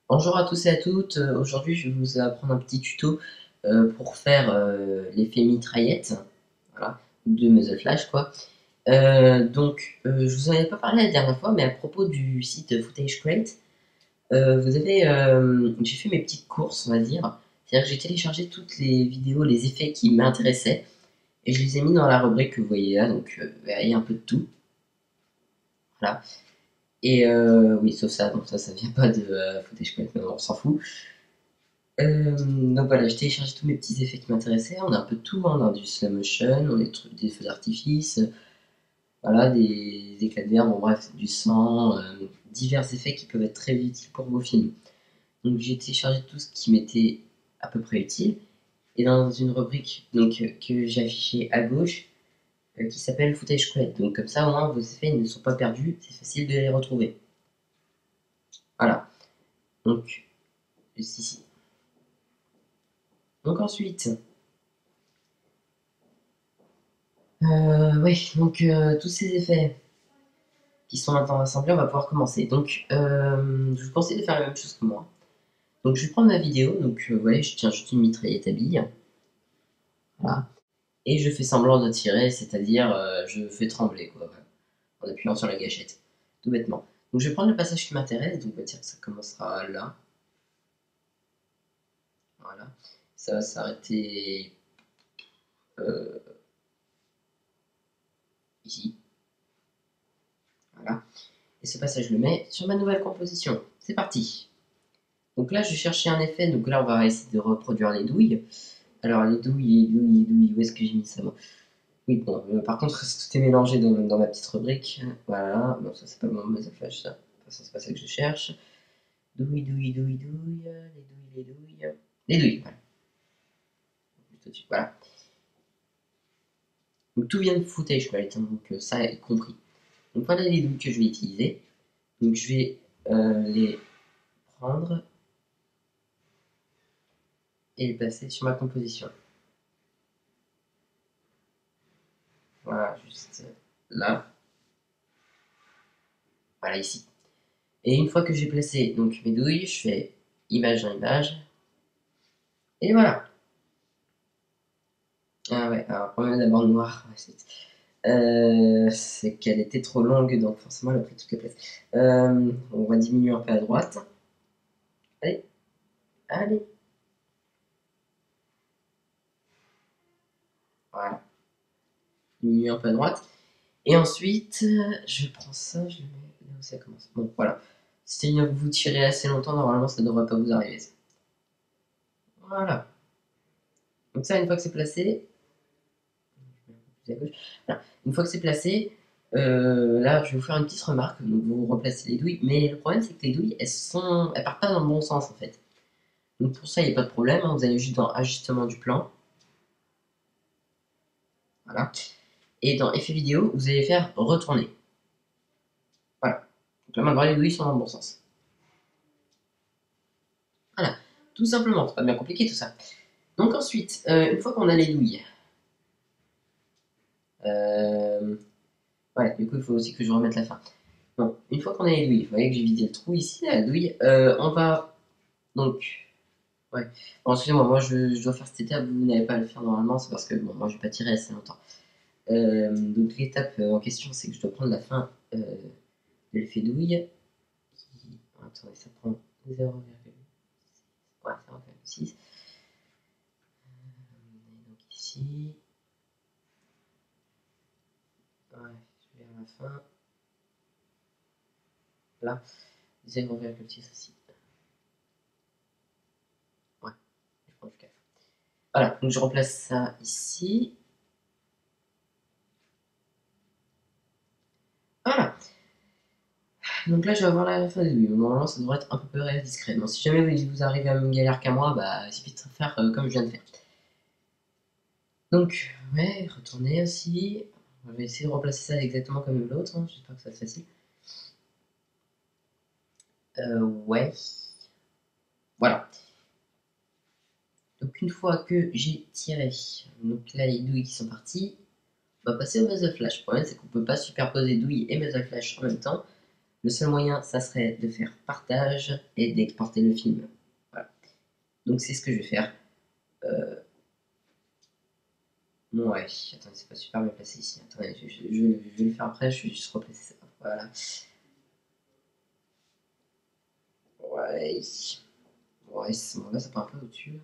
Bonjour à tous et à toutes, aujourd'hui je vais vous apprendre un petit tuto pour faire l'effet mitraillette, voilà, de Muzzle Flash quoi. Je vous en avais pas parlé la dernière fois, mais à propos du site Footage Crate, j'ai fait mes petites courses on va dire, c'est-à-dire que j'ai téléchargé toutes les vidéos, les effets qui m'intéressaient, et je les ai mis dans la rubrique que vous voyez là, donc vous verrez un peu de tout, voilà. Et oui, sauf ça, donc ça vient pas de Footage Crate, mais on s'en fout. Donc voilà, j'ai téléchargé tous mes petits effets qui m'intéressaient. On a un peu de tout, hein. On a du slow motion, on a des feux d'artifice, voilà, des éclats de verre, bon bref, du sang, divers effets qui peuvent être très utiles pour vos films. Donc j'ai téléchargé tout ce qui m'était à peu près utile. Et dans une rubrique que j'ai affichée à gauche, qui s'appelle Footage Crate. Donc comme ça, au moins, vos effets ne sont pas perdus, c'est facile de les retrouver. Voilà, donc juste ici. Donc ensuite, ouais, tous ces effets qui sont maintenant assemblés, on va pouvoir commencer. Je vous conseille de faire la même chose que moi. Donc, je vais prendre ma vidéo. Ouais, je tiens juste une mitraillette à billes. Voilà. Et je fais semblant de tirer, c'est-à-dire, je fais trembler, quoi, voilà, en appuyant sur la gâchette. Tout bêtement. Donc, je vais prendre le passage qui m'intéresse. Donc, on va dire que ça commencera là. Voilà. Ça va s'arrêter euh, ici. Voilà. Et ce passage, je le mets sur ma nouvelle composition. C'est parti. Donc là, je vais chercher un effet. Donc là, on va essayer de reproduire les douilles. Alors, les douilles, où est-ce que j'ai mis ça moi? Oui, bon, par contre, tout est mélangé dans ma petite rubrique. Voilà, bon, ça c'est pas mon muzzle flash, ça. Ça, c'est pas ça que je cherche. Douilles, les douilles. Les douilles, voilà. Juste au-dessus, voilà. Donc tout vient de footage quality, hein, donc ça est compris. Donc voilà les douilles que je vais utiliser. Donc je vais les prendre et les placer sur ma composition. Voilà, juste là. Voilà, ici. Et une fois que j'ai placé donc mes douilles, je fais image en image. Et voilà. Ah ouais, alors le problème de la bande noire, ouais, c'est qu'elle était trop longue, donc forcément elle a pris toute la place. On va diminuer un peu à droite. Allez, allez. Voilà, diminuer un peu à droite. Et ensuite, je prends ça, je le mets là où ça commence. Bon, voilà. Si vous tirez assez longtemps, normalement ça ne devrait pas vous arriver. Ça. Voilà. Donc ça, une fois que c'est placé, plus à gauche. Voilà. Une fois que c'est placé, là, je vais vous faire une petite remarque. Donc, vous replacez les douilles, mais le problème, c'est que les douilles, elles partent pas dans le bon sens en fait. Donc, pour ça, il n'y a pas de problème. Hein, vous allez juste dans Ajustement du plan. Voilà. Et dans Effet vidéo, vous allez faire Retourner. Voilà. Donc là, maintenant, les douilles sont dans le bon sens. Voilà. Tout simplement. C'est pas bien compliqué tout ça. Donc, ensuite, une fois qu'on a les douilles, euh, ouais, du coup, il faut aussi que je remette la fin. Bon, une fois qu'on a les douilles, vous voyez que j'ai vidé le trou ici, la douille, on va donc. Ouais. Bon, excusez-moi, moi je dois faire cette étape, vous n'allez pas le faire normalement, c'est parce que bon, moi je vais pas tirer assez longtemps. Donc l'étape en question, c'est que je dois prendre la fin de l'effet douille. Attendez, ça prend 0,6. Ouais, 0,6. Donc ici. Ouais, je vais à la fin. Là, 0,6 aussi. Ouais, je prends jusqu'à la fin. Voilà, donc je remplace ça ici. Voilà. Donc là, je vais avoir la fin des douilles. Normalement, ça devrait être un peu plus discret. Bon, si jamais vous arrivez à la même galère qu'à moi, bah, il suffit de faire comme je viens de faire. Donc, ouais, retourner aussi. Je vais essayer de remplacer ça exactement comme l'autre. Hein. J'espère que ça va être facile. Ouais. Voilà. Donc, une fois que j'ai tiré, donc là, les douilles qui sont parties, on va passer au muzzle flash. Le problème, c'est qu'on peut pas superposer douilles et muzzle flash en même temps. Le seul moyen, ça serait de faire partage et d'exporter le film. Voilà. Donc c'est ce que je vais faire. Ouais, attendez, c'est pas super bien placé ici. Attendez, je vais le faire après, je vais juste replacer ça. Voilà. Ouais. Ouais, bon, là ça part un peu au-dessus.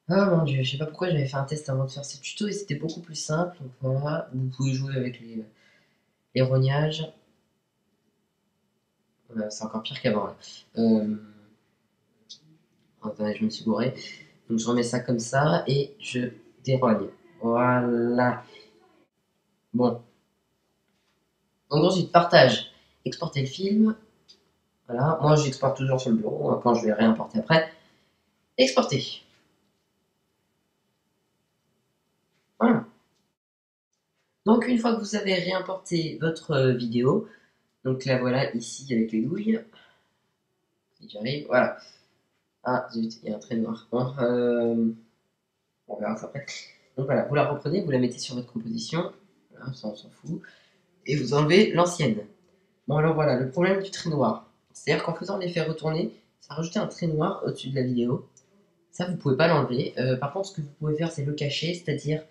Ah mon dieu, je sais pas pourquoi j'avais fait un test avant de faire ce tuto et c'était beaucoup plus simple. Donc voilà, vous pouvez jouer avec les rognages. C'est encore pire qu'avant là. Attendez, je me suis gouré. Donc je remets ça comme ça et je dérogne. Voilà. Bon. Donc ensuite, partage. Exporter le film. Voilà. Moi, j'exporte toujours sur le bureau. Hein, quand je vais réimporter après. Exporter. Voilà. Donc une fois que vous avez réimporté votre vidéo, donc la voilà ici avec les douilles. Si j'arrive, voilà. Ah zut, il y a un trait noir. Bon, on verra ça après. Donc voilà, vous la reprenez, vous la mettez sur votre composition. Voilà, ça on s'en fout. Et vous enlevez l'ancienne. Bon alors voilà, le problème du trait noir. C'est-à-dire qu'en faisant l'effet retourner, ça rajoute un trait noir au-dessus de la vidéo. Ça, vous pouvez pas l'enlever. Par contre, ce que vous pouvez faire, c'est le cacher, c'est-à-dire,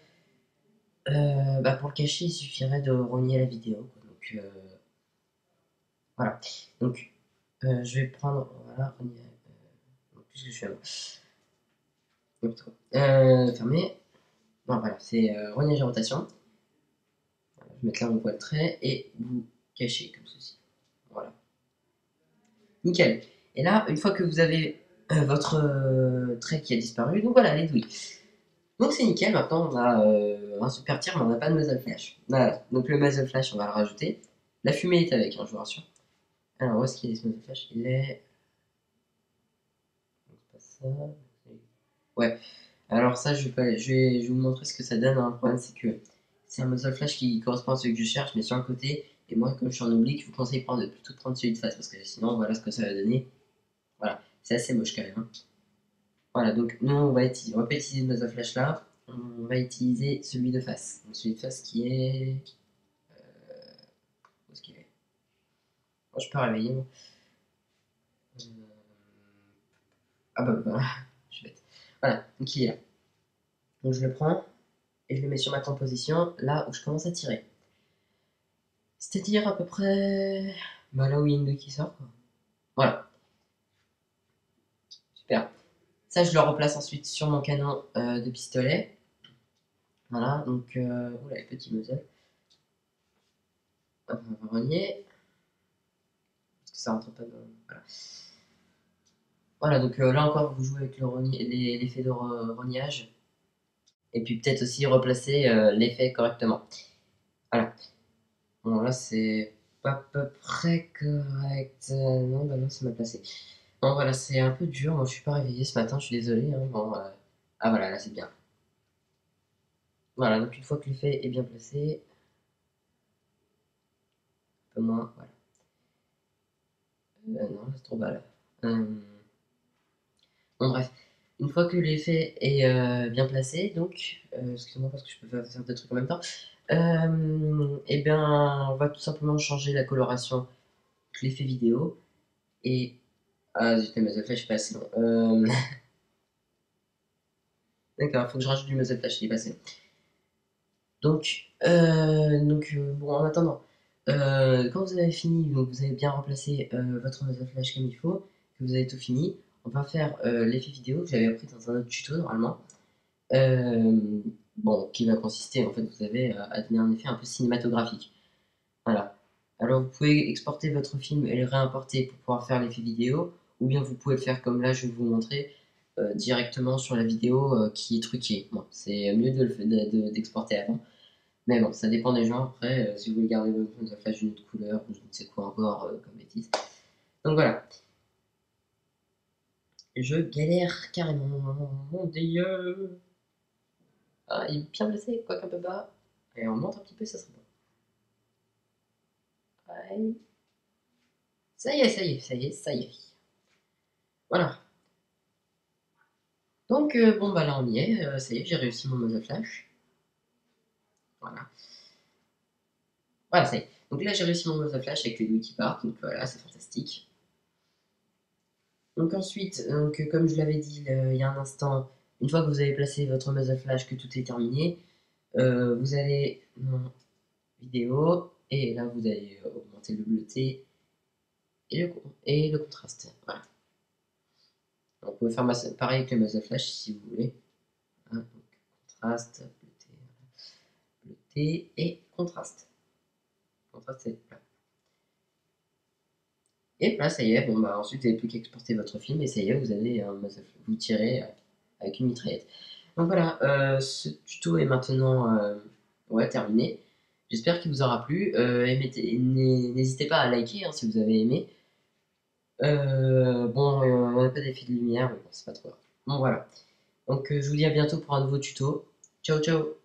pour le cacher, il suffirait de renier la vidéo. Donc, voilà. Donc, je vais prendre, voilà, renier, qu'est-ce que je fais là? Fermer. Non, voilà, c'est renier de rotation. Voilà, je vais mettre là, on voit le trait, et vous cachez comme ceci. Voilà. Nickel. Et là, une fois que vous avez votre trait qui a disparu, donc voilà, les douilles. Donc c'est nickel, maintenant on a un super tir, mais on n'a pas de muzzle flash. Voilà, donc le muzzle flash, on va le rajouter. La fumée est avec, hein, je vous rassure. Alors, où est-ce qu'il est ce muzzle flash? Il est. C'est pas ça. Ouais, alors ça, je vais vous montrer ce que ça donne. Hein. Le problème, c'est que c'est un muzzle flash qui correspond à celui que je cherche, mais sur le côté. Et moi, comme je suis en oblique, je vous conseille plutôt de prendre celui de face, parce que sinon, voilà ce que ça va donner. Voilà, c'est assez moche quand même. Hein. Voilà, donc nous on va pas utiliser le muzzle flash là, on va utiliser celui de face. Donc celui de face qui est. Où est-ce qu'il est? Oh, je peux réveiller moi. Euh, Ah bah voilà, je suis bête. Voilà, donc il est là. Donc je le prends et je le mets sur ma composition, là où je commence à tirer. C'est-à-dire à peu près. Bah là où il y a une de qui sort quoi. Voilà, super. Ça je le replace ensuite sur mon canon de pistolet. Voilà, donc. Oula, les petits muzzle. Hop, on va renier. Parce que ça rentre pas dans. Voilà. Voilà, donc là encore, vous jouez avec l'effet de rognage. Et puis peut-être aussi replacer l'effet correctement. Voilà. Bon, là, c'est pas à peu près correct. Non, bah non, c'est mal placé. Bon, voilà, c'est un peu dur. Moi, je suis pas réveillé ce matin, je suis désolé. Hein. Bon, ah, voilà, là, c'est bien. Voilà, donc une fois que l'effet est bien placé, un peu moins, voilà. Non, c'est trop bas là. Bon, bref. Une fois que l'effet est bien placé, donc, excusez-moi parce que je peux faire deux trucs en même temps, et bien, on va tout simplement changer la coloration de l'effet vidéo. Et. Ah zut, le muzzle flash, je pas assez long. D'accord, il faut que je rajoute du muzzle flash, il est passé. Donc, bon, en attendant, quand vous avez fini, donc vous avez bien remplacé votre muzzle flash comme il faut, que vous avez tout fini, on va faire l'effet vidéo que j'avais appris dans un autre tuto normalement. Euh, bon, qui va consister, en fait, vous avez à donner un effet un peu cinématographique. Voilà. Alors, vous pouvez exporter votre film et le réimporter pour pouvoir faire l'effet vidéo, ou bien vous pouvez le faire comme là, je vais vous montrer, directement sur la vidéo qui est truquée. Bon, c'est mieux d'exporter avant, mais bon, ça dépend des gens. Après, si vous voulez garder votre flash d'une autre couleur, ou je ne sais quoi encore comme bêtise. Donc voilà. Je galère carrément. Mon dieu. Ah, il est bien placé, quoique un peu bas. Et on monte un petit peu, ça serait bon. Aïe. Ça y est, ça y est, ça y est, ça y est. Voilà. Donc, bon, bah là, on y est. Ça y est, j'ai réussi mon mode flash. Voilà. Voilà, ça y est. Donc là, j'ai réussi mon muzzle flash avec les douilles qui partent, donc voilà, c'est fantastique. Donc ensuite, comme je l'avais dit il y a un instant, une fois que vous avez placé votre muzzle flash, que tout est terminé, vous allez dans vidéo, et là vous allez augmenter le bleuté et le contraste. Voilà. Donc, vous pouvez faire pareil avec le muzzle flash si vous voulez. Hein, donc, contraste, bleuté et contraste. Contraste et plat. Et là, ça y est, bon bah ensuite vous n'avez plus qu'à exporter votre film et ça y est, vous avez un muzzle flash. Vous tirez avec une mitraillette. Donc voilà, ce tuto est maintenant ouais, terminé. J'espère qu'il vous aura plu. N'hésitez pas à liker hein, si vous avez aimé. Bon, on n'a pas d'effet de lumière, mais bon, c'est pas trop grave. Bon, voilà. Donc, je vous dis à bientôt pour un nouveau tuto. Ciao, ciao!